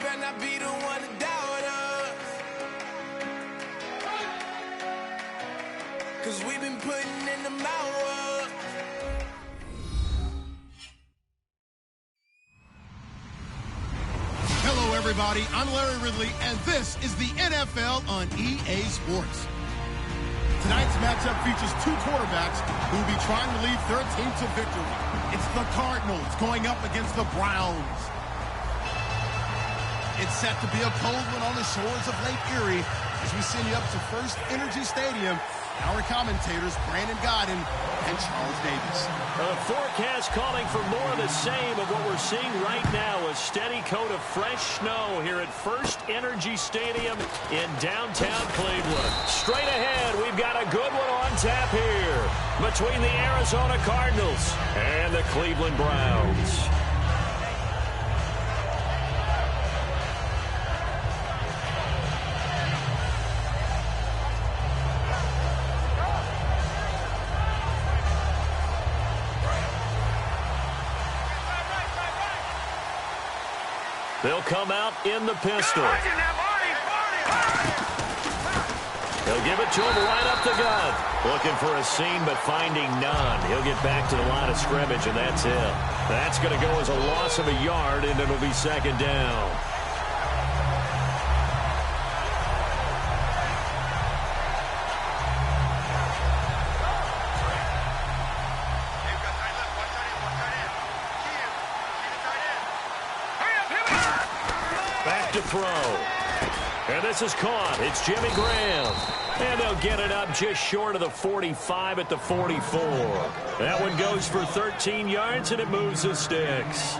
better not be the one to doubt us. 'Cause we've been putting in the mouth. Hello, everybody. I'm Larry Ridley, and this is the NFL on EA Sports. Tonight's matchup features two quarterbacks who will be trying to lead their team to victory. It's the Cardinals going up against the Browns. It's set to be a cold one on the shores of Lake Erie as we send you up to First Energy Stadium. Our commentators, Brandon Godden and Charles Davis. A forecast calling for more of the same of what we're seeing right now. A steady coat of fresh snow here at First Energy Stadium in downtown Cleveland. Straight ahead, we've got a good one on tap here between the Arizona Cardinals and the Cleveland Browns. They'll come out in the pistol. They'll give it to him right up the gut. Looking for a seam, but finding none. He'll get back to the line of scrimmage, and that's it. That's going to go as a loss of a yard, and it'll be second down. To throw. And this is caught. It's Jimmy Graham. And they'll get it up just short of the 45 at the 44. That one goes for 13 yards, and it moves the sticks.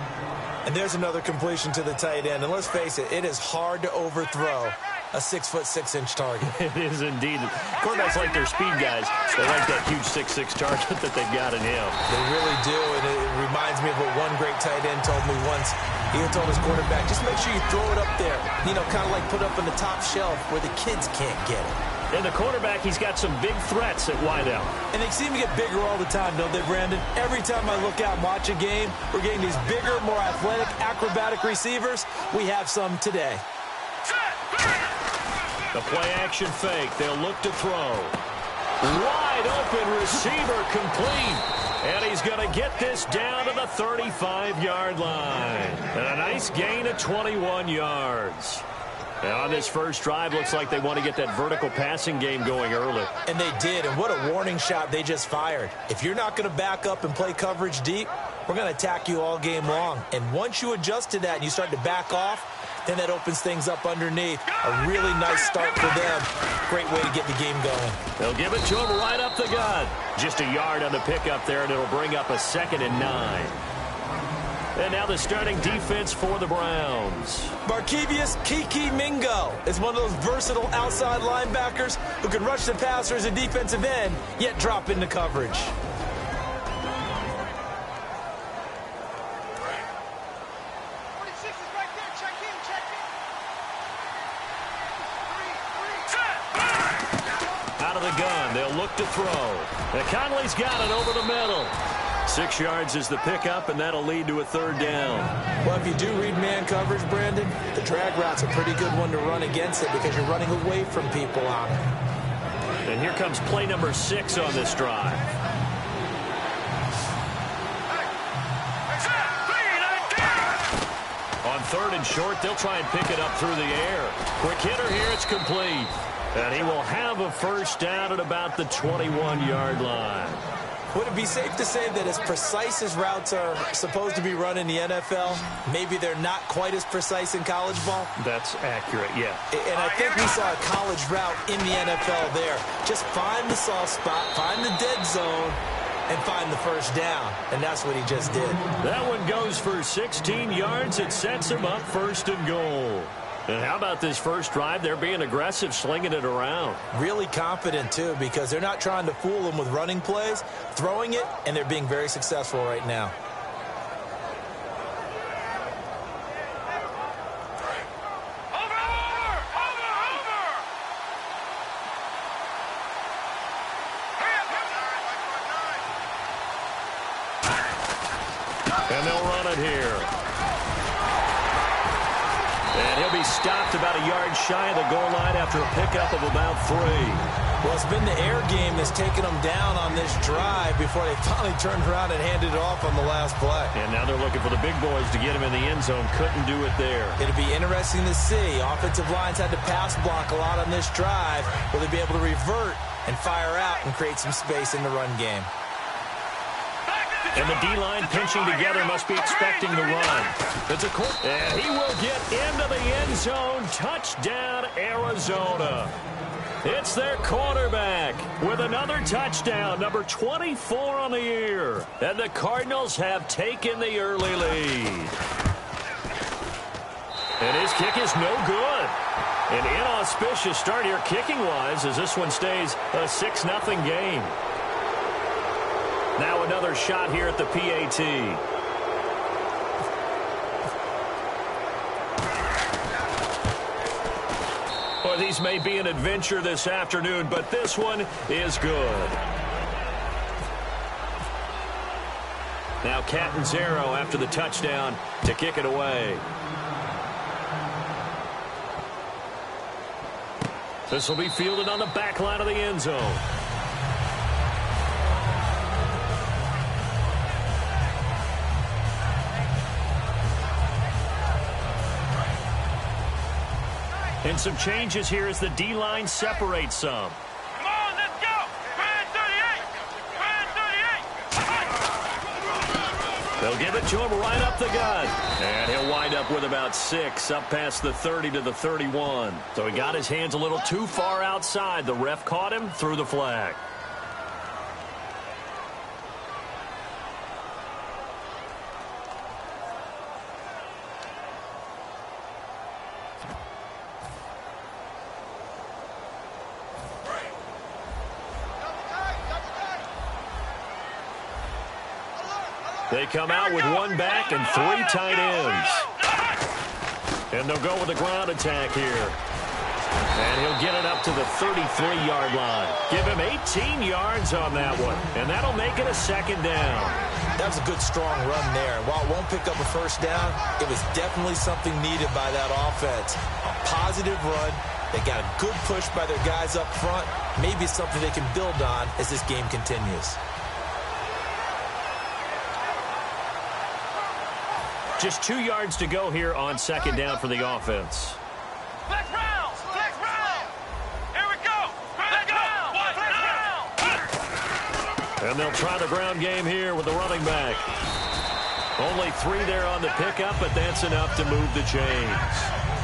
And there's another completion to the tight end. And let's face it, it is hard to overthrow a 6'6" target. It is indeed. Quarterbacks like their speed guys. They like that huge 6'6" target that they've got in him. They really do, and it reminds me of what one great tight end told me once. He had told his quarterback, just make sure you throw it up there. You know, kind of like put up on the top shelf where the kids can't get it. And the quarterback, he's got some big threats at wideout. And they seem to get bigger all the time, don't they, Brandon? Every time I look out and watch a game, we're getting these bigger, more athletic, acrobatic receivers. We have some today. The play-action fake. They'll look to throw. Wide open receiver complete. And he's going to get this down to the 35-yard line. And a nice gain of 21 yards. And on this first drive, looks like they want to get that vertical passing game going early. And they did, and what a warning shot they just fired. If you're not going to back up and play coverage deep, we're going to attack you all game long. And once you adjust to that and you start to back off, then that opens things up underneath. A really nice start for them. Great way to get the game going. They'll give it to him right up the gut. Just a yard on the pickup there, and it'll bring up a 2nd and 9. And now the starting defense for the Browns. Barkevius Kiki Mingo is one of those versatile outside linebackers who can rush the passer as a defensive end, yet drop into coverage. Out of the gun, they'll look to throw. And Conley's got it over the middle. 6 yards is the pickup, and that'll lead to a 3rd down. Well, if you do read man coverage, Brandon, the drag route's a pretty good one to run against it because you're running away from people on it. And here comes play number 6 on this drive. On 3rd and short, they'll try and pick it up through the air. Quick hitter here, it's complete. And he will have a 1st down at about the 21-yard line. Would it be safe to say that as precise as routes are supposed to be run in the NFL, maybe they're not quite as precise in college ball? That's accurate, yeah. And I think we saw a college route in the NFL there. Just find the soft spot, find the dead zone, and find the 1st down. And that's what he just did. That one goes for 16 yards. It sets him up 1st and goal. And how about this first drive? They're being aggressive, slinging it around. Really confident, too, because they're not trying to fool them with running plays, throwing it, and they're being very successful right now. And they'll run it here. And He's stopped about a yard shy of the goal line after a pickup of about 3. Well, it's been the air game that's taken them down on this drive before they finally turned around and handed it off on the last play. And now they're looking for the big boys to get him in the end zone. Couldn't do it there. It'll be interesting to see. Offensive lines had to pass block a lot on this drive. Will they be able to revert and fire out and create some space in the run game? And the D-line pinching together must be expecting the run. It's a and he will get into the end zone. Touchdown, Arizona. It's their quarterback with another touchdown, number 24 on the year. And the Cardinals have taken the early lead. And his kick is no good. An inauspicious start here kicking-wise as this one stays a 6-0 game. Now another shot here at the PAT. Well, these may be an adventure this afternoon, but this one is good. Now Catanzaro after the touchdown to kick it away. This will be fielded on the back line of the end zone. And some changes here as the D-line separates some. Come on, let's go! Brand 38! They'll give it to him right up the gut. And he'll wind up with about 6 up past the 30 to the 31. So he got his hands a little too far outside. The ref caught him, threw the flag. They come out with 1 back and 3 tight ends. And they'll go with a ground attack here. And he'll get it up to the 33-yard line. Give him 18 yards on that one. And that'll make it a 2nd down. That was a good, strong run there. While it won't pick up a 1st down, it was definitely something needed by that offense. A positive run. They got a good push by their guys up front. Maybe something they can build on as this game continues. Just 2 yards to go here on 2nd down for the offense. Flex round! Flex round! Here we go! Flex round! And they'll try the ground game here with the running back. Only 3 there on the pickup, but that's enough to move the chains.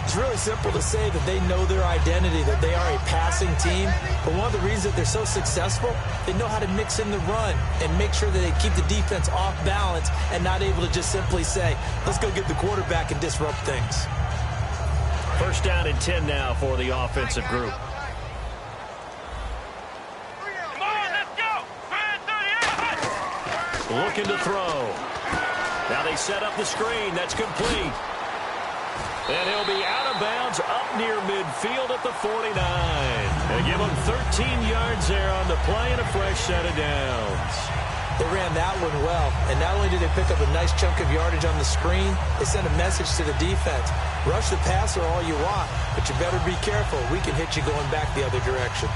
It's really simple to say that they know their identity, that they are a passing team. But one of the reasons that they're so successful, they know how to mix in the run and make sure that they keep the defense off balance and not able to just simply say, let's go get the quarterback and disrupt things. 1st down and 10 now for the offensive group. Come on, let's go! Brand 38! Looking to throw. Now they set up the screen. That's complete. And he'll be out of bounds up near midfield at the 49. They give him 13 yards there on the play and a fresh set of downs. They ran that one well, and not only did they pick up a nice chunk of yardage on the screen, they sent a message to the defense. Rush the passer all you want, but you better be careful. We can hit you going back the other direction.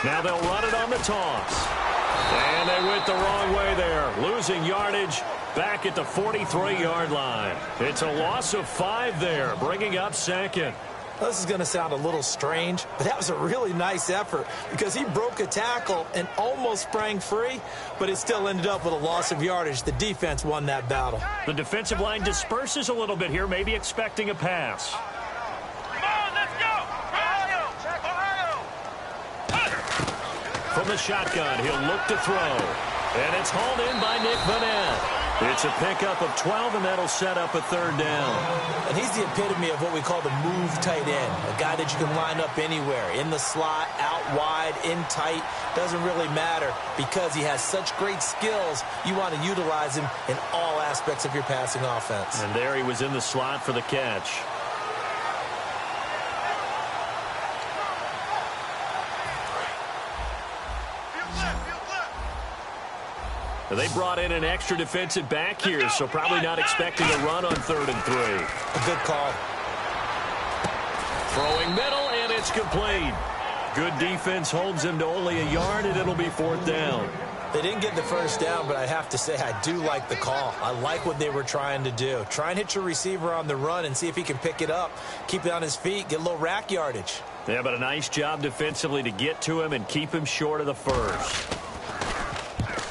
Now they'll run it on the toss. And they went the wrong way there, losing yardage back at the 43-yard line. It's a loss of 5 there, bringing up 2nd. This is going to sound a little strange, but that was a really nice effort because he broke a tackle and almost sprang free, but it still ended up with a loss of yardage. The defense won that battle. The defensive line disperses a little bit here, maybe expecting a pass. From the shotgun, he'll look to throw. And it's hauled in by Nick Vannett. It's a pickup of 12, and that'll set up a third down. And he's the epitome of what we call the move tight end, a guy that you can line up anywhere, in the slot, out wide, in tight, doesn't really matter because he has such great skills. You want to utilize him in all aspects of your passing offense. And there he was in the slot for the catch. They brought in an extra defensive back here, so probably not expecting a run on 3rd and 3. A good call. Throwing middle, and it's complete. Good defense holds him to only a yard, and it'll be 4th down. They didn't get the first down, but I have to say I do like the call. I like what they were trying to do. Try and hit your receiver on the run and see if he can pick it up, keep it on his feet, get a little rack yardage. Yeah, but a nice job defensively to get to him and keep him short of the first.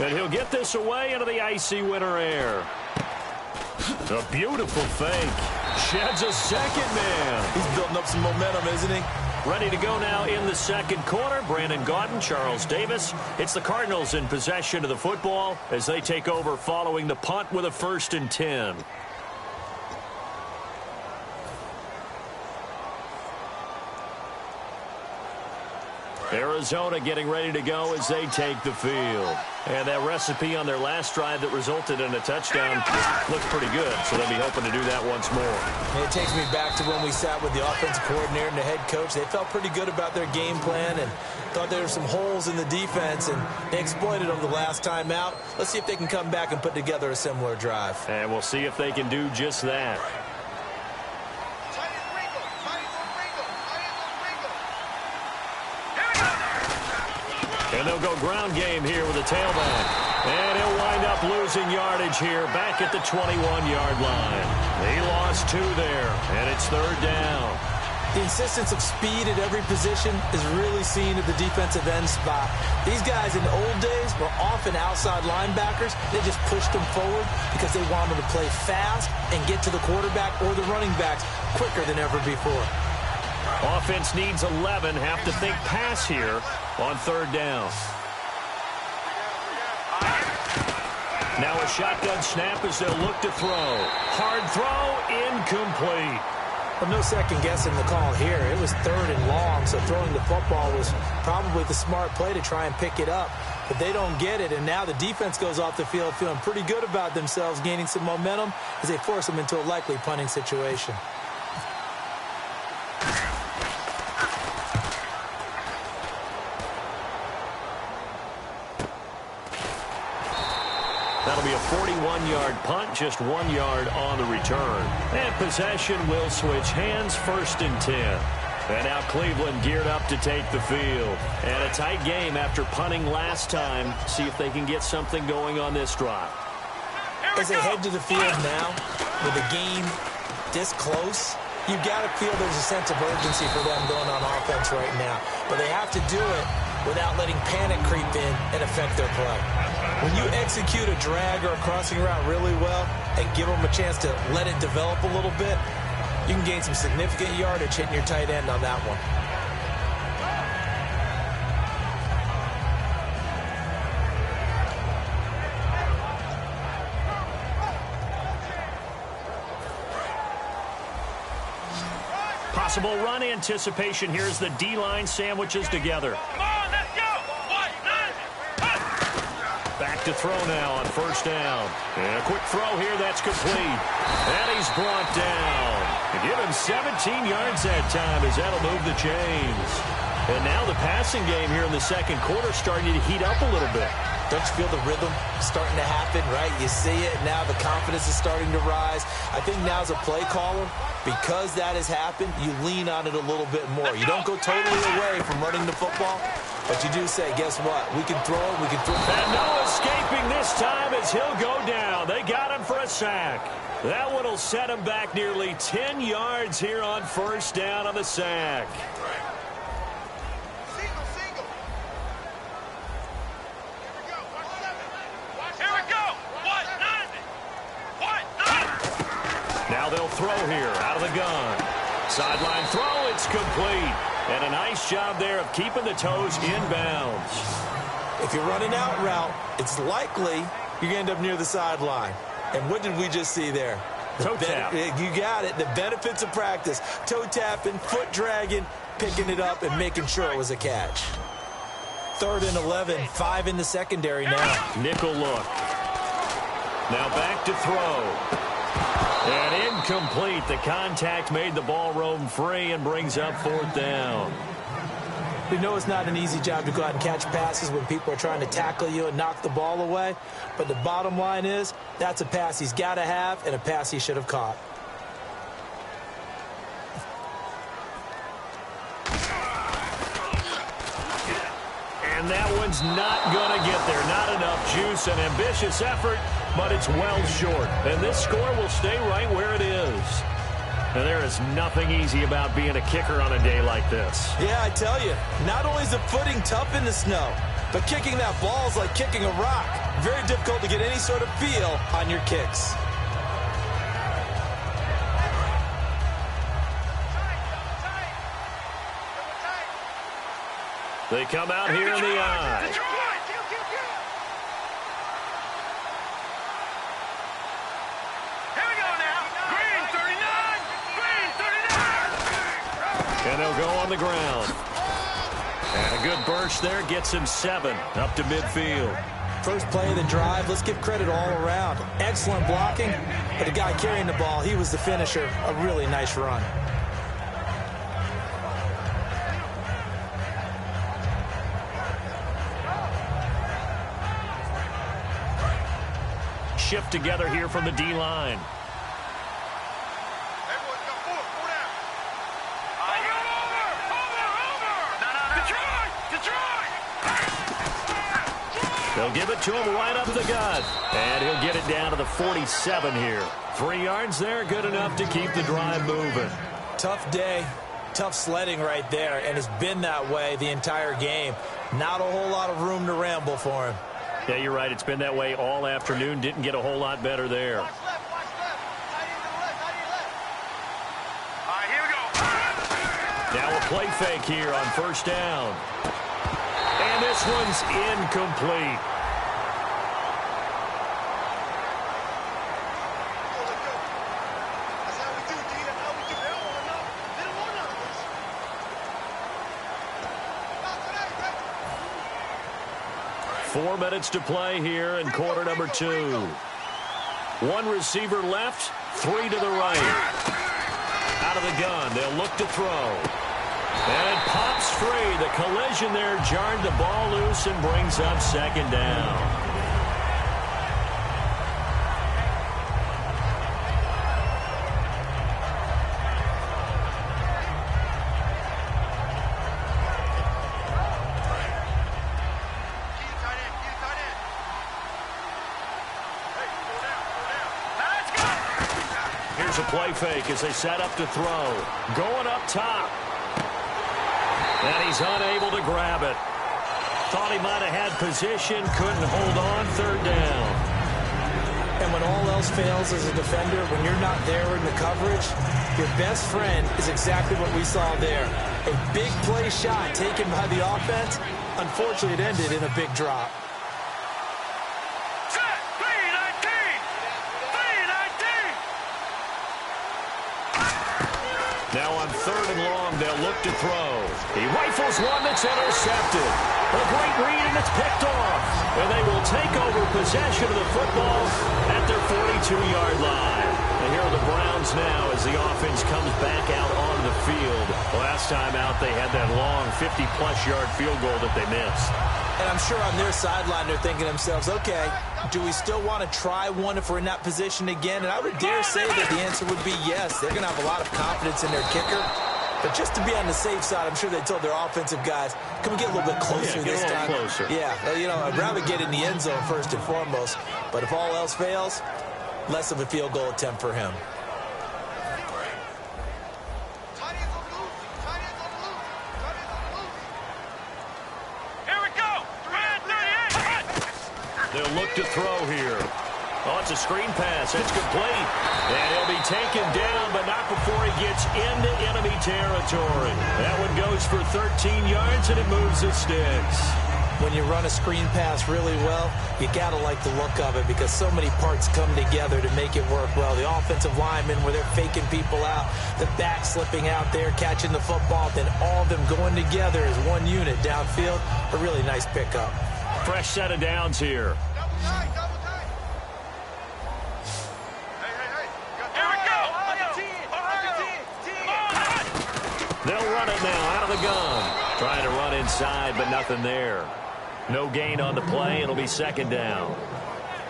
And he'll get this away into the icy winter air. A beautiful fake. Sheds a second man. He's building up some momentum, isn't he? Ready to go now in the second quarter. Brandon Gaudin, Charles Davis. It's the Cardinals in possession of the football as they take over following the punt with a 1st and 10. Arizona getting ready to go as they take the field. And that recipe on their last drive that resulted in a touchdown looks pretty good, so they'll be hoping to do that once more. And it takes me back to when we sat with the offensive coordinator and the head coach. They felt pretty good about their game plan and thought there were some holes in the defense, and they exploited them the last time out. Let's see if they can come back and put together a similar drive. And we'll see if they can do just that. And they'll go ground game here with a tailback. And he'll wind up losing yardage here back at the 21-yard line. He lost 2 there, and it's 3rd down. The insistence of speed at every position is really seen at the defensive end spot. These guys in the old days were often outside linebackers. They just pushed them forward because they wanted to play fast and get to the quarterback or the running backs quicker than ever before. Offense needs 11. Have to think pass here on 3rd down. Now a shotgun snap as they'll look to throw. Hard throw, incomplete. Well, no second guessing the call here. It was 3rd and long, so throwing the football was probably the smart play to try and pick it up. But they don't get it, and now the defense goes off the field feeling pretty good about themselves, gaining some momentum as they force them into a likely punting situation. That'll be a 41-yard punt, just 1 yard on the return. And possession will switch hands, 1st and 10. And now Cleveland geared up to take the field. And a tight game after punting last time. See if they can get something going on this drive. As they head to the field now, with the game this close, you've got to feel there's a sense of urgency for them going on offense right now. But they have to do it without letting panic creep in and affect their play. When you execute a drag or a crossing route really well and give them a chance to let it develop a little bit, you can gain some significant yardage hitting your tight end on that one. Possible run anticipation. Here's the D-line sandwiches together. Come on, let's go. Back to throw now on 1st down. And a quick throw here, that's complete. And he's brought down. And give him 17 yards that time as that'll move the chains. And now the passing game here in the second quarter starting to heat up a little bit. Don't you feel the rhythm starting to happen, right? You see it, now the confidence is starting to rise. I think now as a play caller, because that has happened, you lean on it a little bit more. You don't go totally away from running the football, but you do say, guess what? We can throw it, we can throw it. And no escaping this time as he'll go down. They got him for a sack. That one will set him back nearly 10 yards here on 1st down on the sack. Now they'll throw here out of the gun. Sideline throw, it's complete. And a nice job there of keeping the toes inbounds. If you're running out route, it's likely you're going to end up near the sideline. And what did we just see there? Toe tap. You got it. The benefits of practice. Toe tapping, foot dragging, picking it up, and making sure it was a catch. 3rd and 11, 5 in the secondary now. Nickel look. Now back to throw. And incomplete. The contact made the ball roam free and brings up 4th down. We know it's not an easy job to go out and catch passes when people are trying to tackle you and knock the ball away. But the bottom line is, that's a pass he's got to have and a pass he should have caught. And that one's not going to get there. Not enough juice. An ambitious effort, but it's well short. And this score will stay right where it is. And there is nothing easy about being a kicker on a day like this. Yeah, I tell you, not only is the footing tough in the snow, but kicking that ball is like kicking a rock. Very difficult to get any sort of feel on your kicks. They come out here in the eye. And they'll go on the ground. And a good burst there gets him 7 up to midfield. First play of the drive, let's give credit all around. Excellent blocking, but the guy carrying the ball, he was the finisher. A really nice run. Shift together here from the D-line. They'll give it to him right up the gut. And he'll get it down to the 47 here. 3 yards there, good enough to keep the drive moving. Tough day, tough sledding right there, and it's been that way the entire game. Not a whole lot of room to ramble for him. Yeah, you're right. It's been that way all afternoon. Didn't get a whole lot better there. All right, here we go. Now a play fake here on 1st down. And this one's incomplete. That's how we do, D. That's how we do. They don't want none. They don't want none of this. Not today, 4 minutes to play here in quarter number 2. 1 receiver left, 3 to the right. Out of the gun, they'll look to throw. And it pops free. The collision there jarred the ball loose and brings up 2nd down. Here's a play fake as they set up to throw. Going up top. And he's unable to grab it. Thought he might have had position, couldn't hold on, 3rd down. And when all else fails as a defender, when you're not there in the coverage, your best friend is exactly what we saw there. A big play shot taken by the offense. Unfortunately, it ended in a big drop. Set, 3-19. Now on 3rd and long, they'll look to throw. He rifles one that's intercepted. A great read, and it's picked off. And they will take over possession of the football at their 42-yard line. And here are the Browns now as the offense comes back out onto the field. Last time out, they had that long 50-plus yard field goal that they missed. And I'm sure on their sideline they're thinking to themselves, okay, do we still want to try one if we're in that position again? And I would dare say that the answer would be yes. They're going to have a lot of confidence in their kicker. But just to be on the safe side, I'm sure they told their offensive guys, can we get a little bit closer this time? Closer. Yeah, you know, I'd rather get in the end zone first and foremost. But if all else fails, less of a field goal attempt for him. Here we go. 38. They'll look to throw here. Oh, it's a screen pass. It's complete. And he'll be taken down, but not before he gets into enemy territory. That one goes for 13 yards, and it moves the sticks. when you run a screen pass really well, you got to like the look of it because so many parts come together to make it work well. The offensive linemen where they're faking people out, the back slipping out there, catching the football, then all of them going together as one unit downfield. A really nice pickup. Fresh set of downs here. They'll run it now out of the gun. Trying to run inside, but nothing there. No gain on the play. It'll be second down.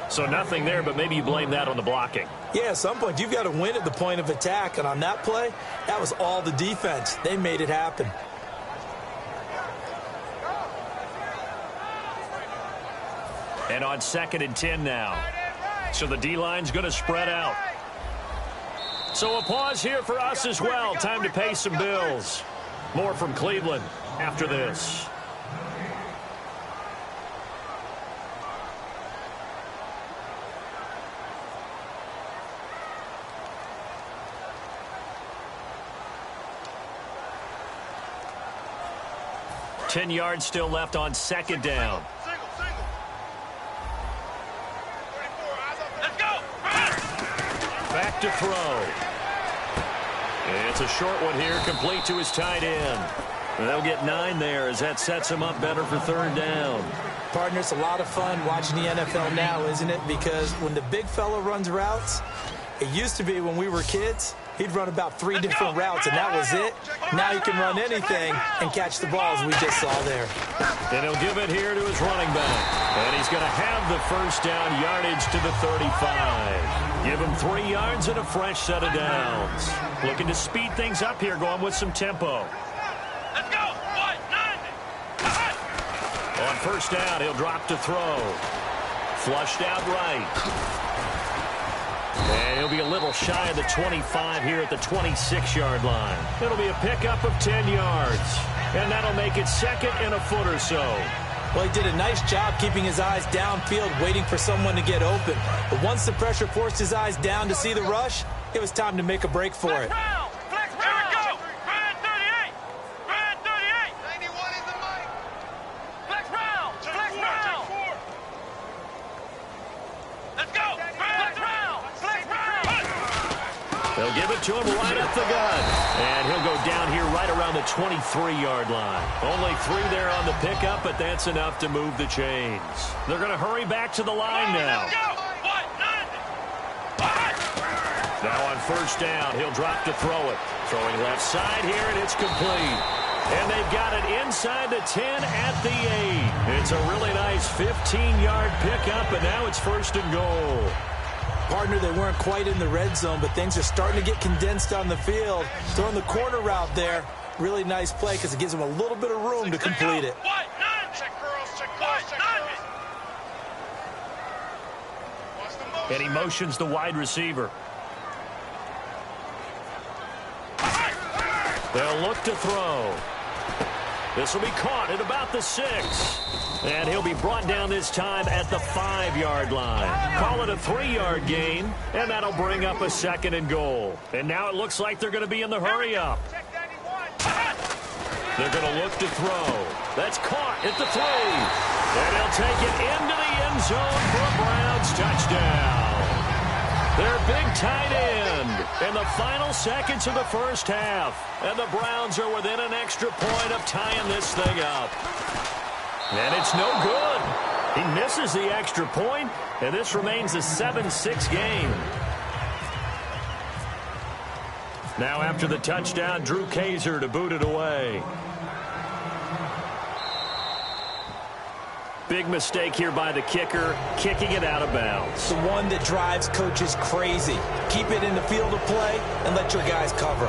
So nothing there, but maybe you blame that on the blocking. Yeah, at some point, you've got to win at the point of attack. And on that play, that was all the defense. They made it happen. And on 2nd and 10 now. So the D-line's going to spread out. So a pause here for us as well. Time to pay some bills. More from Cleveland after this. Ten yards still left on 2nd down. Back to throw. It's a short one here, complete to his tight end. And they'll get 9 there as that sets him up better for 3rd down. Partner, it's a lot of fun watching the NFL now, isn't it? Because when the big fella runs routes, it used to be when we were kids, he'd run about 3 different routes, and that was it. Now he can run anything and catch the balls we just saw there. And he'll give it here to his running back. And he's going to have the 1st down yardage to the 35. Give him 3 yards and a fresh set of downs. Looking to speed things up here, going with some tempo. Let's go. 1-9. On 1st down, he'll drop to throw. Flushed out right. And he'll be a little shy of the 25 here at the 26-yard line. It'll be a pickup of 10 yards. And that'll make it 2nd and a foot or so. Well, he did a nice job keeping his eyes downfield, waiting for someone to get open. But once the pressure forced his eyes down to see the rush, it was time to make a break for it. Flex round. Here we go. Brand 38. Brand 38. 91 is the mic. Flex round. Flex round. Let's go. Flex round. Flex round. They'll give it to him right up the gut. And he'll go down here right around the 23-yard line. Only 3 there on the pickup, but that's enough to move the chains. They're going to hurry back to the line now. Now on 1st down, he'll drop to throw it. Throwing left side here, and it's complete. And they've got it inside the 10 at the 8. It's a really nice 15-yard pickup, and now it's 1st and goal. Partner, they weren't quite in the red zone, but things are starting to get condensed on the field. Throwing the corner route there, really nice play because it gives them a little bit of room to complete it. And he motions the wide receiver. They'll look to throw. This will be caught at about the 6. And he'll be brought down this time at the 5-yard line. Call it a 3-yard gain, and that'll bring up a 2nd and goal. And now it looks like they're going to be in the hurry-up. They're going to look to throw. That's caught at the 3. And they'll take it into the end zone for a Browns touchdown. Their big tight end in the final seconds of the 1st half. And the Browns are within an extra point of tying this thing up. And it's no good. He misses the extra point, and this remains a 7-6 game. Now after the touchdown, Drew Kaiser to boot it away. Big mistake here by the kicker, kicking it out of bounds. The one that drives coaches crazy. Keep it in the field of play and let your guys cover.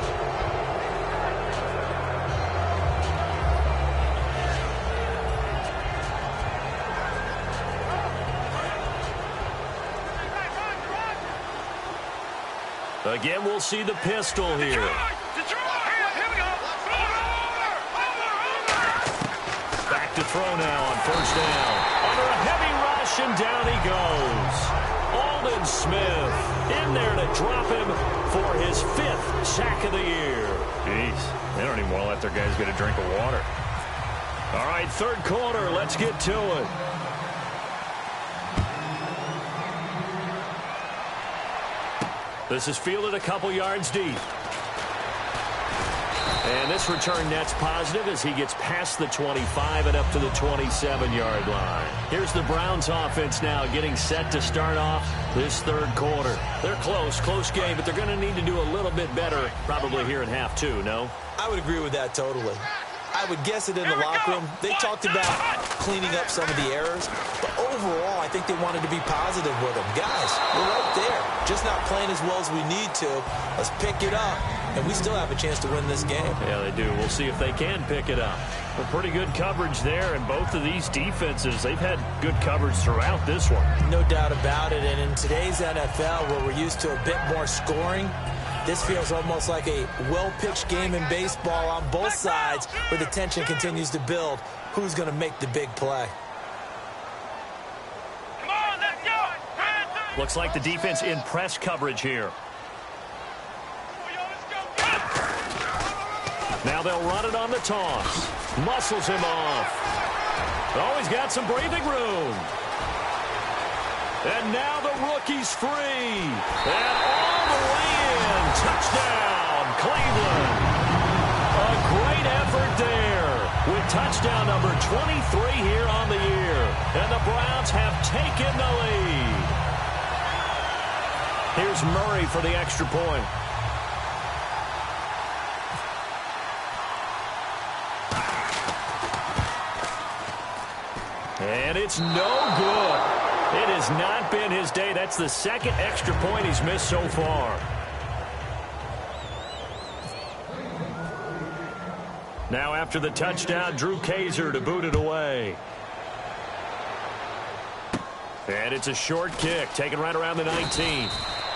Again, we'll see the pistol here. Back to throw now on 1st down. Under a heavy rush, and down he goes. Aldon Smith in there to drop him for his 5th sack of the year. Jeez, they don't even want to let their guys get a drink of water. All right, third quarter. Let's get to it. This is fielded a couple yards deep. And this return net's positive as he gets past the 25 and up to the 27-yard line. Here's the Browns offense now getting set to start off this third quarter. They're close game, but they're going to need to do a little bit better probably here in half two, no? I would agree with that totally. I would guess it in the locker room. They talked about cleaning up some of the errors, but overall, I think they wanted to be positive with them. Guys, we're right there. Just not playing as well as we need to. Let's pick it up, and we still have a chance to win this game. Yeah, they do. We'll see if they can pick it up. But pretty good coverage there, and both of these defenses, they've had good coverage throughout this one. No doubt about it, and in today's NFL, where we're used to a bit more scoring, this feels almost like a well-pitched game in baseball on both sides where the tension continues to build. Who's going to make the big play? Come on, let's go. Looks like the defense in press coverage here. Now they'll run it on the toss. Muscles him off. Oh, he's got some breathing room. And now the rookie's free. And all the way in. Touchdown, Cleveland. A great effort there with touchdown number 23 here on the year. And the Browns have taken the lead. Here's Murray for the extra point. And it's no good. It has not been his day. That's the second extra point he's missed so far. Now after the touchdown, Drew Kaiser to boot it away. And it's a short kick, taken right around the 19.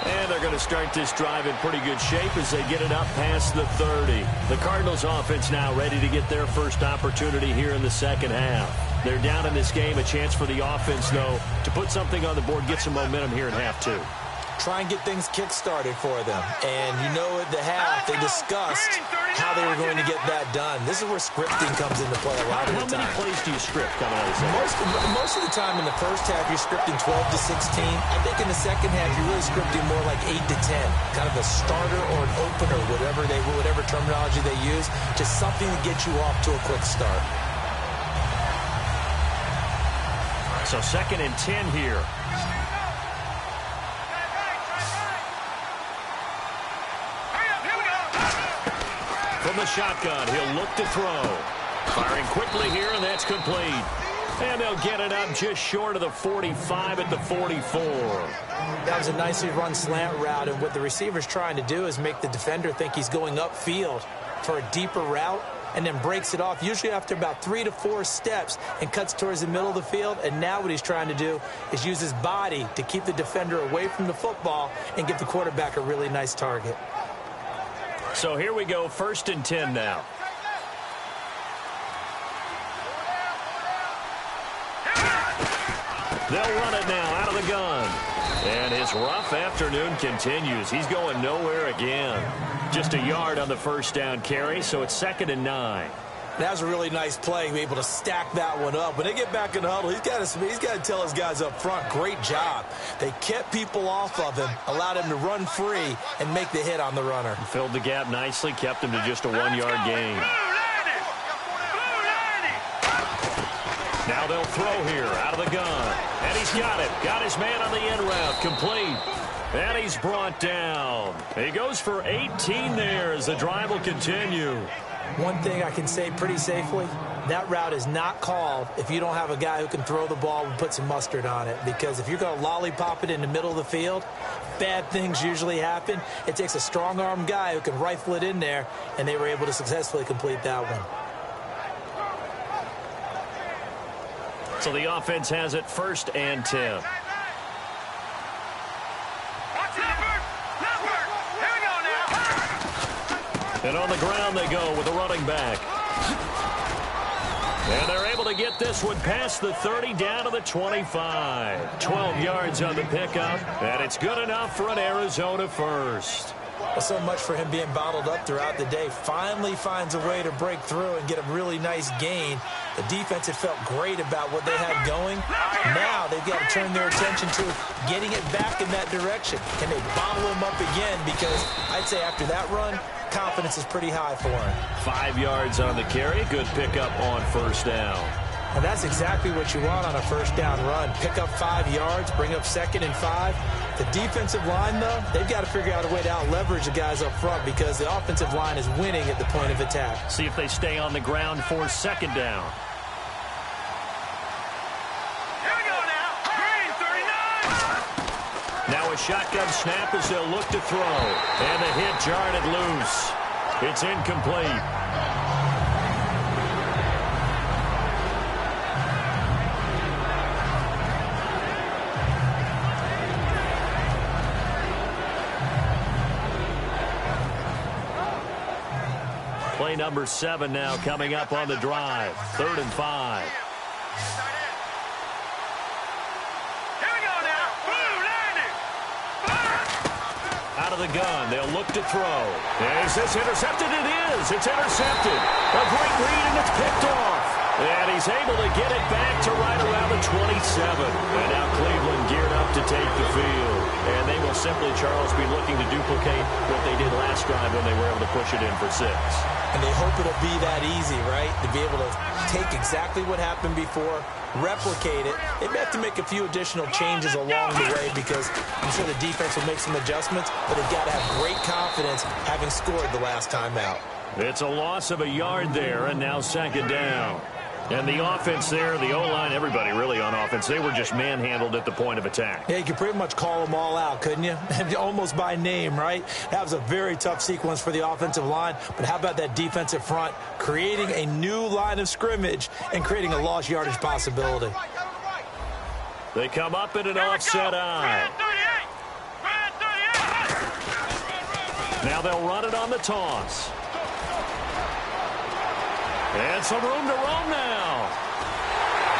And they're going to start this drive in pretty good shape as they get it up past the 30. The Cardinals offense now ready to get their first opportunity here in the second half. They're down in this game. A chance for the offense, though, to put something on the board, get some momentum here in half two. Try and get things kick-started for them. And you know at the half, they discussed how they were going to get that done. This is where scripting comes into play a lot of the time. How many plays do you script coming out of the second? Most of the time in the first half, you're scripting 12 to 16. I think in the second half, you're really scripting more like 8 to 10. Kind of a starter or an opener, whatever terminology they use. Just something to get you off to a quick start. So 2nd and 10 here. From the shotgun, he'll look to throw. Firing quickly here, and that's complete. And they'll get it up just short of the 45 at the 44. That was a nicely run slant route, and what the receiver's trying to do is make the defender think he's going upfield for a deeper route, and then breaks it off, usually after about 3 to 4 steps, and cuts towards the middle of the field. And now what he's trying to do is use his body to keep the defender away from the football and give the quarterback a really nice target. So here we go, 1st and 10 now. They'll run it now out of the gun. And his rough afternoon continues. He's going nowhere again. Just a yard on the first down carry, so it's 2nd and 9. That was a really nice play, able to stack that one up. When they get back in the huddle, he's got to tell his guys up front, great job. They kept people off of him, allowed him to run free, and make the hit on the runner. Filled the gap nicely, kept him to just a 1-yard gain. Now they'll throw here out of the gun. And he's got it. Got his man on the end route. Complete. And he's brought down. He goes for 18 there as the drive will continue. One thing I can say pretty safely, that route is not called if you don't have a guy who can throw the ball and put some mustard on it. Because if you're going to lollipop it in the middle of the field, bad things usually happen. It takes a strong-armed guy who can rifle it in there, and they were able to successfully complete that one. So the offense has it 1st and 10. And on the ground they go with a running back. And they're able to get this one past the 30 down to the 25. 12 yards on the pickup, and it's good enough for an Arizona first. Well, so much for him being bottled up throughout the day. Finally finds a way to break through and get a really nice gain. The defense had felt great about what they had going. Now they've got to turn their attention to getting it back in that direction. Can they bottle him up again? Because I'd say after that run, confidence is pretty high for him. 5 yards on the carry. Good pickup on first down. And that's exactly what you want on a first down run. Pick up 5 yards, bring up 2nd and 5. The defensive line, though, they've got to figure out a way to out-leverage the guys up front because the offensive line is winning at the point of attack. See if they stay on the ground for 2nd down. Here we go now. Green 39. Now a shotgun snap as they'll look to throw. And the hit jarred it loose. It's incomplete. Play number 7 now coming up on the drive. 3rd and 5. Here we go now. Blue landing. Out of the gun. They'll look to throw. Is this intercepted? It is. It's intercepted. A great read, and it's picked off. And he's able to get it back to right around the 27. And now Cleveland geared up to take the field. And they will simply, Charles, be looking to duplicate what they did last drive when they were able to push it in for 6. And they hope it'll be that easy, right? To be able to take exactly what happened before, replicate it. They may have to make a few additional changes along the way because I'm sure the defense will make some adjustments, but they've got to have great confidence having scored the last time out. It's a loss of a yard there, and now 2nd down. And the offense there, the O-line, everybody really on offense, they were just manhandled at the point of attack. Yeah, you could pretty much call them all out, couldn't you? Almost by name, right? That was a very tough sequence for the offensive line. But how about that defensive front creating a new line of scrimmage and creating a lost yardage possibility? They come up in an offset eye. Now they'll run it on the toss. And some room to roam now.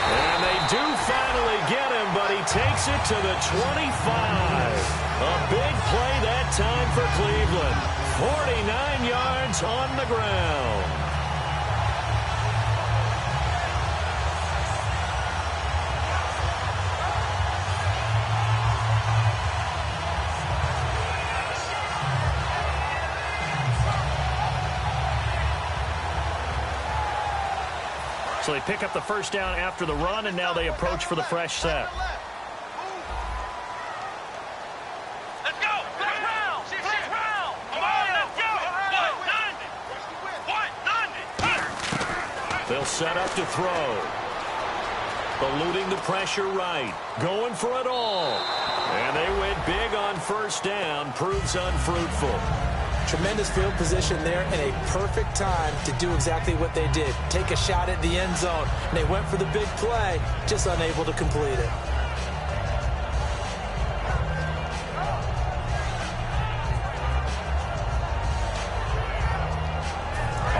And they do finally get him, but he takes it to the 25. A big play that time for Cleveland. 49 yards on the ground. So they pick up the first down after the run, and now they approach for the fresh set. Let's go. Flex round. Flex round. Come on, let's go. 190. They'll set up to throw. Eluding the pressure right. Going for it all. And they went big on first down. Proves unfruitful. Tremendous field position there and a perfect time to do exactly what they did. Take a shot at the end zone. And they went for the big play, just unable to complete it.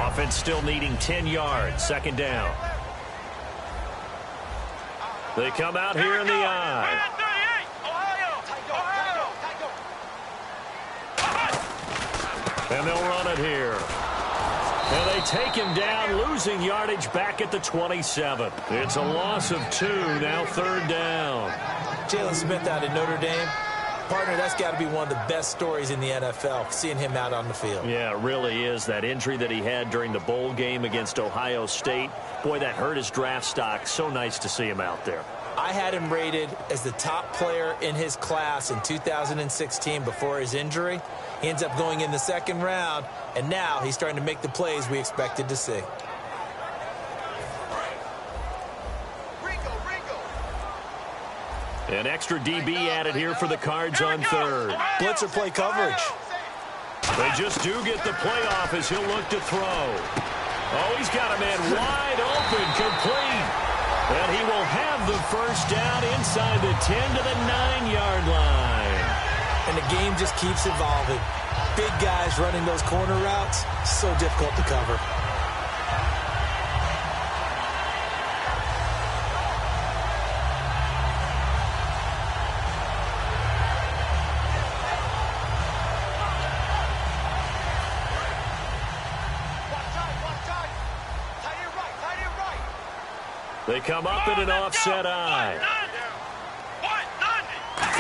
Offense still needing 10 yards. 2nd down. They come out here in the eye. And they'll run it here. And they take him down, losing yardage back at the 27. It's a loss of 2, now 3rd down. Jalen Smith out of Notre Dame. Partner, that's got to be one of the best stories in the NFL, seeing him out on the field. Yeah, it really is. That injury that he had during the bowl game against Ohio State, boy, that hurt his draft stock. So nice to see him out there. I had him rated as the top player in his class in 2016 before his injury. He ends up going in the 2nd round, and now he's starting to make the plays we expected to see. An extra DB added here for the Cards on 3rd. Blitzer play coverage. They just do get the playoff as he'll look to throw. Oh, he's got a man wide open, complete. And he will have the first down inside the 10 to the 9-yard line. And the game just keeps evolving. Big guys running those corner routes, so difficult to cover. They come up in an offset eye.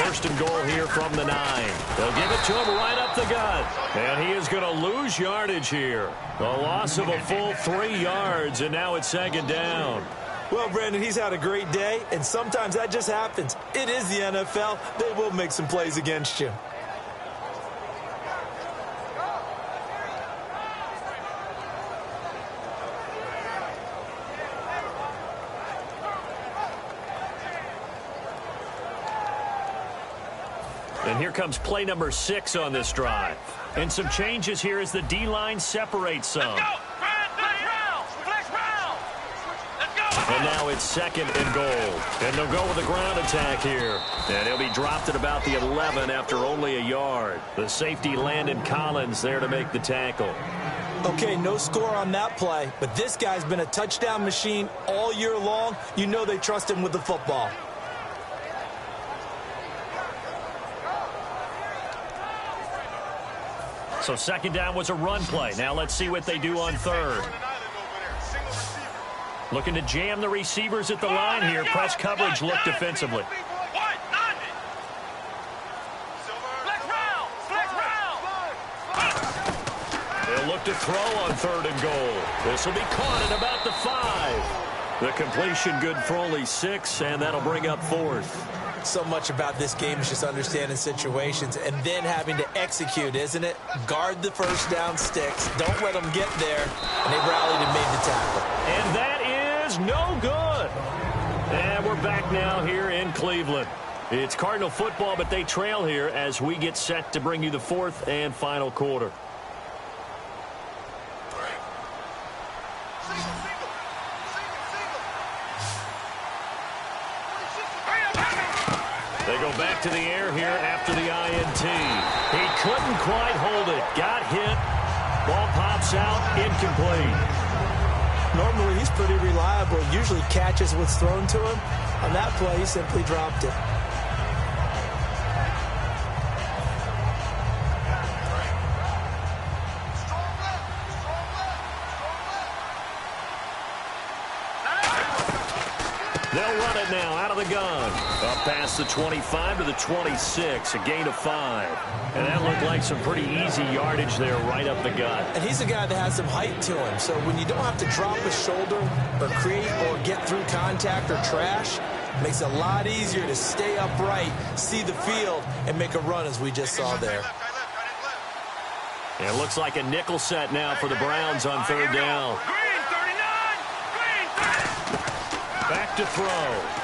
First and goal here from the 9. They'll give it to him right up the gut. And he is going to lose yardage here. A loss of a full 3 yards, and now it's second down. Well, Brandon, he's had a great day, and sometimes that just happens. It is the NFL. They will make some plays against you. And here comes play number 6 on this drive. And some changes here as the D-line separates some. And now it's second and goal. And they'll go with a ground attack here. And he'll be dropped at about the 11 after only a yard. The safety Landon Collins there to make the tackle. Okay, no score on that play, but this guy's been a touchdown machine all year long. You know they trust him with the football. So second down was a run play. Now let's see what they do on third. Looking to jam the receivers at the line here. Press coverage look defensively. They'll look to throw on third and goal. This will be caught at about the 5. The completion good for only 6, and that'll bring up fourth. So much about this game is just understanding situations and then having to execute, isn't it? Guard the first down sticks. Don't let them get there. And they rallied and made the tackle. And that is no good. And we're back now here in Cleveland. It's Cardinal football, but they trail here as we get set to bring you the fourth and final quarter. They go back to the air here after the INT. He couldn't quite hold it. Got hit. Ball pops out. Incomplete. Normally, he's pretty reliable. Usually catches what's thrown to him. On that play, he simply dropped it. They'll run it now out of the gun. Up past the 25 to the 26, a gain of 5. And that looked like some pretty easy yardage there right up the gut. And he's a guy that has some height to him. So when you don't have to drop a shoulder or create or get through contact or trash, it makes it a lot easier to stay upright, see the field, and make a run as we just saw there. It looks like a nickel set now for the Browns on third down. Back to throw.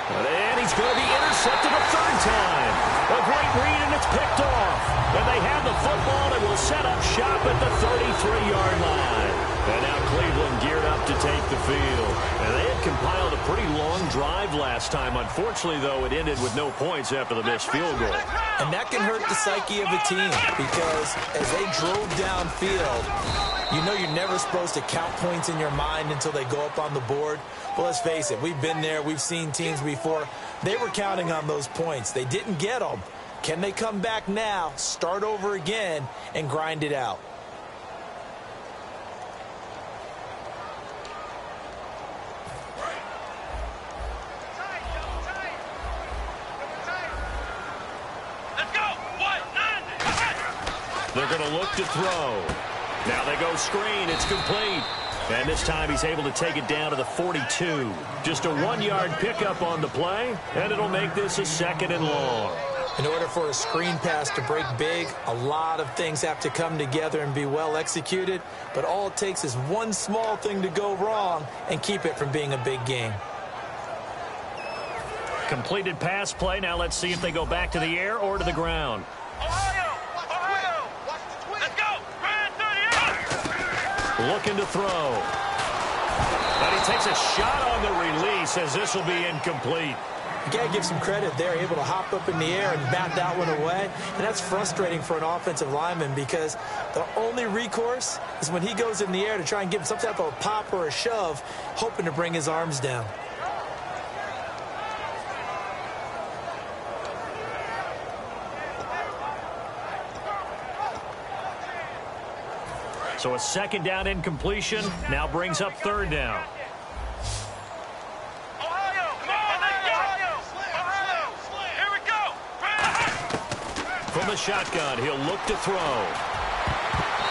And he's going to be intercepted a third time. A great read, and it's picked off. And they have the football and will set up shop at the 33-yard line. And now Cleveland geared up to take the field. And they had compiled a pretty long drive last time. Unfortunately, though, it ended with no points after the missed field goal. And that can hurt the psyche of a team because as they drove downfield, you know you're never supposed to count points in your mind until they go up on the board. Well, let's face it, we've been there. We've seen teams before. They were counting on those points. They didn't get them. Can they come back now, start over again, and grind it out? They're going to look to throw. Now they go screen. It's complete. And this time he's able to take it down to the 42. Just a 1-yard pickup on the play, and it'll make this a second and long. In order for a screen pass to break big, a lot of things have to come together and be well executed. But all it takes is one small thing to go wrong and keep it from being a big game. Completed pass play. Now let's see if they go back to the air or to the ground. Looking to throw. And he takes a shot on the release as this will be incomplete. You got to give some credit. They're able to hop up in the air and bat that one away. And that's frustrating for an offensive lineman because the only recourse is when he goes in the air to try and give him some type of a pop or a shove, hoping to bring his arms down. So a second down incompletion now brings up third down. shotgun. He'll look to throw.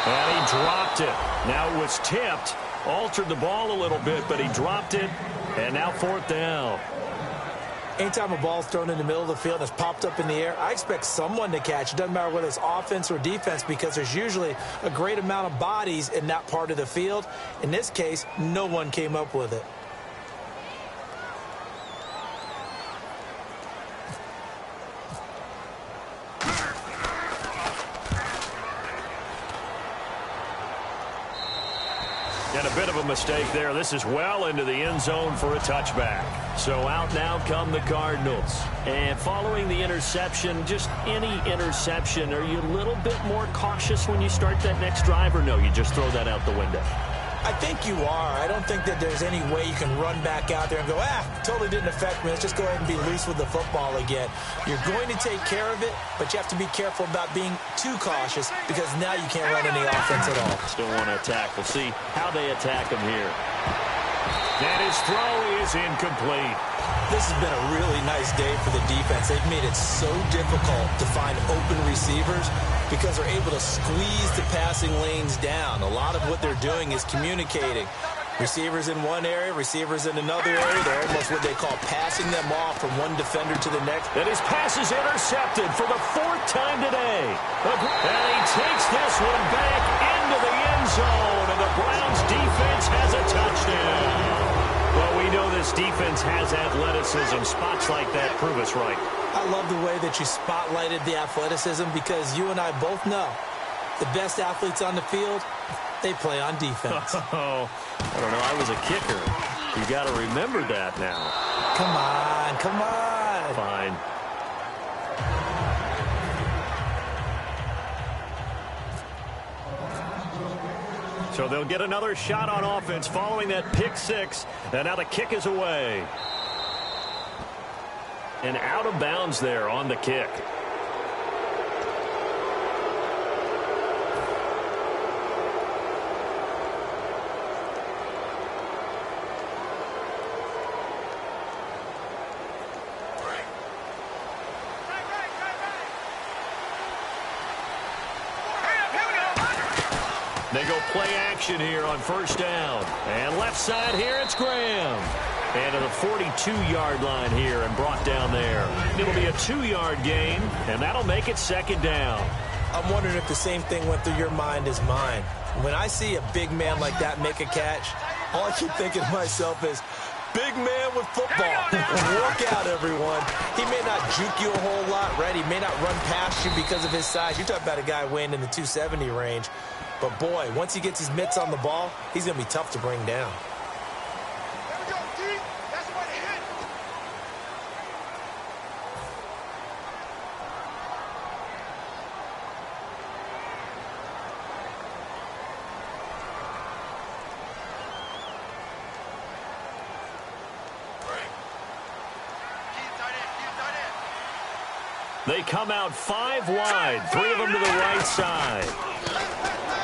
And he dropped it. Now it was tipped. Altered the ball a little bit, but he dropped it. And now 4th down. Anytime a ball's thrown in the middle of the field and it's popped up in the air, I expect someone to catch. It doesn't matter whether it's offense or defense, because there's usually a great amount of bodies in that part of the field. In this case, no one came up with it. And a bit of a mistake there. This is well into the end zone for a touchback. So out now come the Cardinals. And following the interception, just any interception, are you a little bit more cautious when you start that next drive, or no, you just throw that out the window? I think you are. I don't think that there's any way you can run back out there and go, totally didn't affect me. Let's just go ahead and be loose with the football again. You're going to take care of it, but you have to be careful about being too cautious, because now you can't run any offense at all. Still want to attack. We'll see how they attack him here. And his throw is incomplete. This has been a really nice day for the defense. They've made it so difficult to find open receivers because they're able to squeeze the passing lanes down. A lot of what they're doing is communicating. Receivers in one area, receivers in another area. They're almost what they call passing them off from one defender to the next. And his pass is intercepted for the 4th time today. And he takes this one back into the end zone, and the Browns defense has a touchdown. Well, we know this defense has athleticism. Spots like that prove us right. I love the way that you spotlighted the athleticism, because you and I both know the best athletes on the field, they play on defense. Oh, I don't know. I was a kicker. You got to remember that now. Come on, come on. Fine. So they'll get another shot on offense following that pick 6. And now the kick is away. And out of bounds there on the kick. They go play action here on 1st down. And left side here, it's Graham. And to the 42-yard line here and brought down there. It'll be a 2-yard gain, and that'll make it 2nd down. I'm wondering if the same thing went through your mind as mine. When I see a big man like that make a catch, all I keep thinking to myself is, big man with football. Work out, everyone. He may not juke you a whole lot, right? He may not run past you because of his size. You're talking about a guy weighing in the 270 range. But, boy, once he gets his mitts on the ball, he's going to be tough to bring down. There we go, D. That's what it hit. They come out 5 wide, 3 of them to the right side.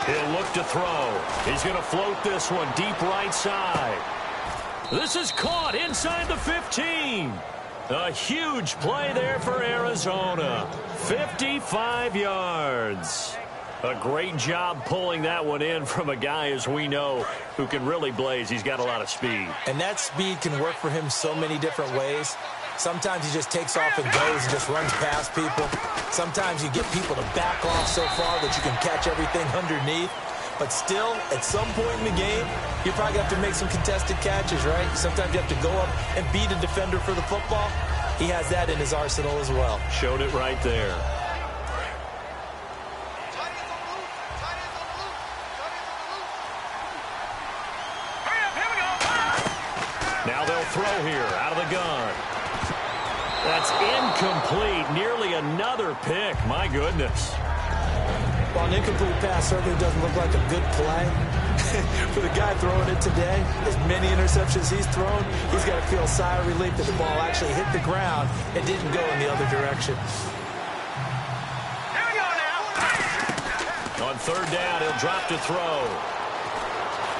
He'll look to throw. He's going to float this one deep right side. This is caught inside the 15. A huge play there for Arizona. 55 yards. A great job pulling that one in from a guy, as we know, who can really blaze. He's got a lot of speed. And that speed can work for him so many different ways. Sometimes he just takes off and goes and just runs past people. Sometimes you get people to back off so far that you can catch everything underneath. But still, at some point in the game, you probably have to make some contested catches, right? Sometimes you have to go up and beat a defender for the football. He has that in his arsenal as well. Showed it right there. Now they'll throw here out of the gun. That's incomplete. Nearly another pick. My goodness. While an incomplete pass certainly doesn't look like a good play, for the guy throwing it today, as many interceptions he's thrown, he's got to feel a sigh of relief that the ball actually hit the ground and didn't go in the other direction. On 3rd down, he'll drop to throw.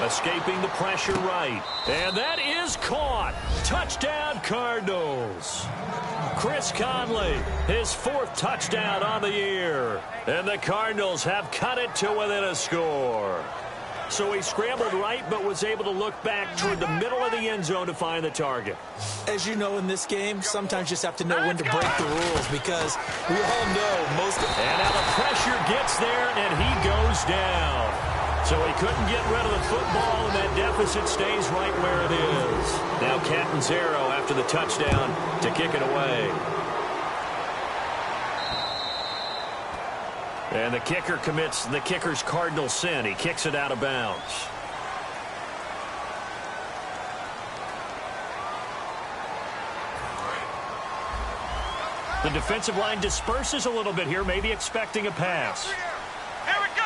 Escaping the pressure right. And that is caught. Touchdown, Cardinals. Chris Conley, his 4th touchdown on the year. And the Cardinals have cut it to within a score. So he scrambled right, but was able to look back toward the middle of the end zone to find the target. As you know in this game, sometimes you just have to know when to break the rules because we all know most of... And now the pressure gets there, and he goes down. So he couldn't get rid of the football, and that deficit stays right where it is. Now Catanzaro after the touchdown to kick it away. And the kicker commits the kicker's cardinal sin. He kicks it out of bounds. The defensive line disperses a little bit here, maybe expecting a pass. Here we go.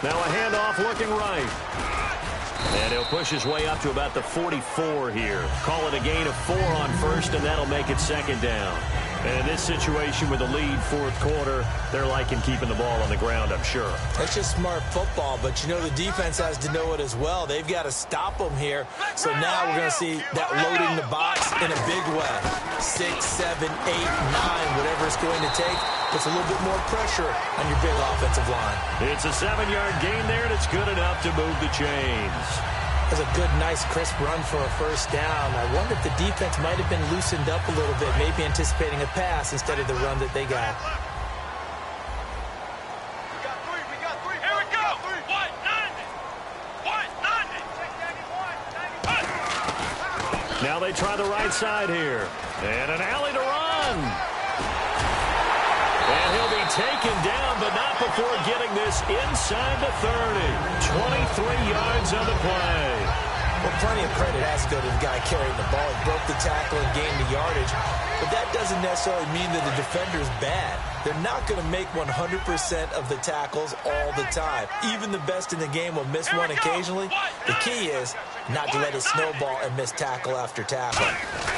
Now a handoff looking right. And he'll push his way up to about the 44 here. Call it a gain of 4 on first, and that'll make it 2nd down. And in this situation with the lead 4th quarter, they're liking keeping the ball on the ground, I'm sure. That's just smart football, but you know the defense has to know it as well. They've got to stop them here. So now we're going to see that loading the box in a big way. 6, 7, 8, 9, whatever it's going to take. Puts a little bit more pressure on your big offensive line. It's a 7-yard gain there, and it's good enough to move the chains. That's a good, nice, crisp run for a 1st down. I wonder if the defense might have been loosened up a little bit, maybe anticipating a pass instead of the run that they got. We got 3. Here we go. 190. Now they try the right side here. And an alley to run. And he'll be taken down, but not before getting this inside the 30. 23 yards on the play. Well, plenty of credit has to go to the guy carrying the ball. He broke the tackle and gained the yardage. But that doesn't necessarily mean that the defender is bad. They're not going to make 100% of the tackles all the time. Even the best in the game will miss one occasionally. The key is not to let it snowball and miss tackle after tackle.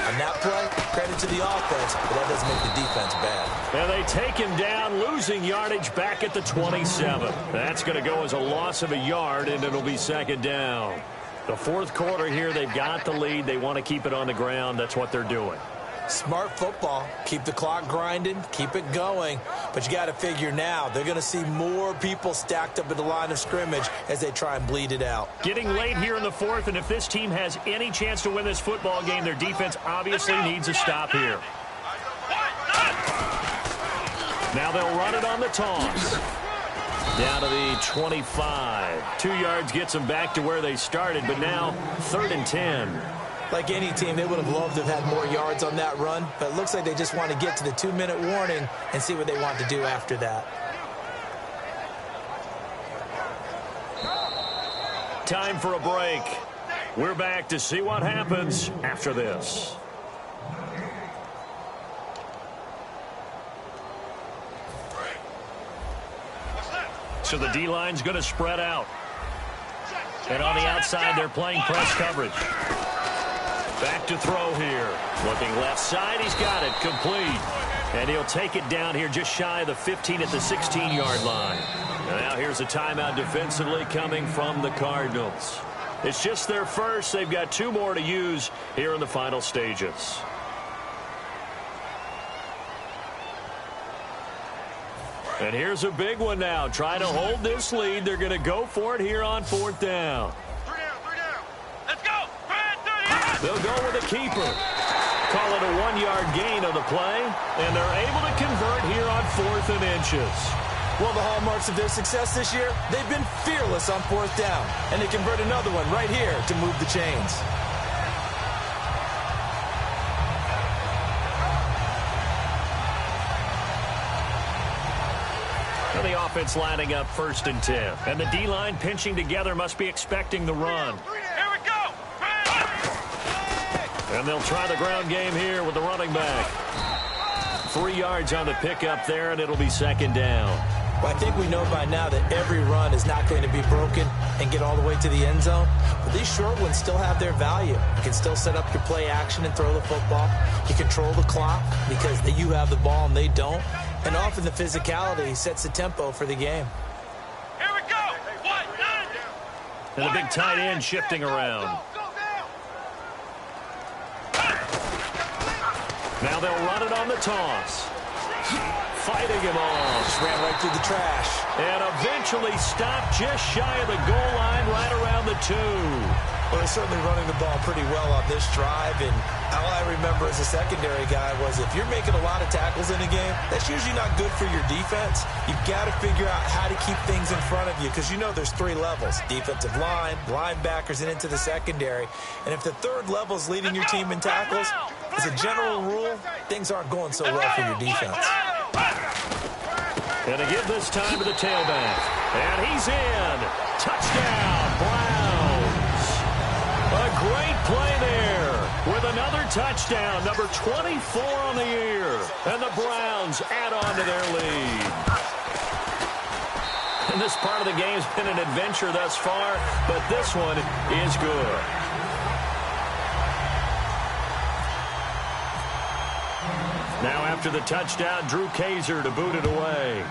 On that play, credit to the offense, but that doesn't make the defense bad. And they take him down, losing yardage back at the 27. That's going to go as a loss of a yard, and it'll be 2nd down. The 4th quarter here, they've got the lead. They want to keep it on the ground. That's what they're doing. Smart football. Keep the clock grinding. Keep it going. But you got to figure now, they're going to see more people stacked up at the line of scrimmage as they try and bleed it out. Getting late here in the 4th, and if this team has any chance to win this football game, their defense obviously needs a stop here. Now they'll run it on the toss. Down to the 25. 2 yards gets them back to where they started, but now 3rd and 10. Like any team, they would have loved to have had more yards on that run, but it looks like they just want to get to the 2-minute warning and see what they want to do after that. Time for a break. We're back to see what happens after this. So the D-line's going to spread out. And on the outside, they're playing press coverage. Back to throw here. Looking left side, he's got it. Complete. And he'll take it down here just shy of the 15 at the 16-yard line. And now here's a timeout defensively coming from the Cardinals. It's just their first. They've got 2 more to use here in the final stages. And here's a big one now. Trying to hold this lead. They're going to go for it here on 4th down. 3 down. Let's go. They'll go with a keeper. Call it a 1-yard gain on the play. And they're able to convert here on 4th and inches. Well, the hallmarks of their success this year, they've been fearless on 4th down. And they convert another one right here to move the chains. And the offense lining up 1st and 10. And the D-line pinching together must be expecting the run. Here we go. And they'll try the ground game here with the running back. 3 yards on the pickup there, and it'll be 2nd down. Well, I think we know by now that every run is not going to be broken and get all the way to the end zone. But these short ones still have their value. You can still set up your play action and throw the football. You control the clock because you have the ball and they don't. And often the physicality sets the tempo for the game. Here we go. And the big tight end shifting around. Now they'll run it on the toss. Fighting him off. Just ran right through the trash. And eventually stopped just shy of the goal line right around the 2. Well, they're certainly running the ball pretty well on this drive, and all I remember as a secondary guy was if you're making a lot of tackles in a game, that's usually not good for your defense. You've got to figure out how to keep things in front of you because you know there's 3 levels, defensive line, linebackers, and into the secondary. And if the 3rd level is leading your team in tackles, as a general rule, things aren't going so well for your defense. And to give this time to the tailback. And he's in. Touchdown, Browns. A great play there with another touchdown, number 24 on the year. And the Browns add on to their lead. And this part of the game's been an adventure thus far, but this one is good. Now after the touchdown, Drew Kaiser to boot it away.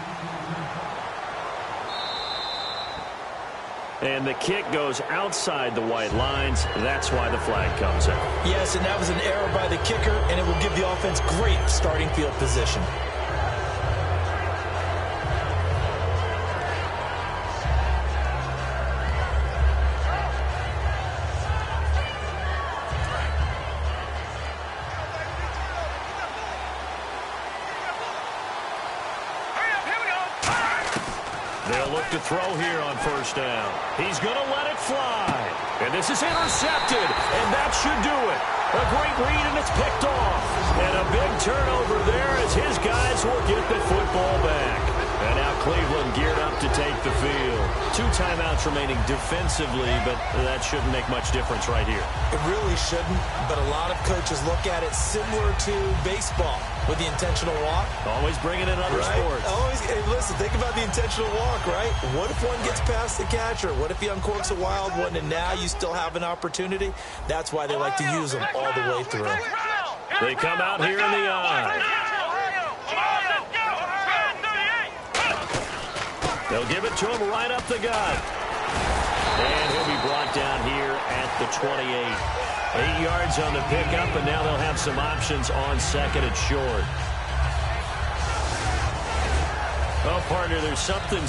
And the kick goes outside the white lines. That's why the flag comes out. Yes, and that was an error by the kicker, and it will give the offense great starting field position. They'll look to throw here on first down. He's going to let it fly. And this is intercepted, and that should do it. A great read, and it's picked off. And a big turnover there as his guys will get the football back. And now Cleveland geared up to take the field. 2 timeouts remaining defensively, but that shouldn't make much difference right here. It really shouldn't, but a lot of coaches look at it similar to baseball with the intentional walk. Always bringing in other sports. Always, hey, listen, think about the intentional walk, right? What if one gets past the catcher? What if he uncorks a wild one and now you still have an opportunity? That's why they like to use them all the way through. They come out here in the eye. They'll give it to him right up the gut. And he'll be brought down here at the 28. 8 yards on the pickup, and now they'll have some options on second and short. Oh, partner, there's something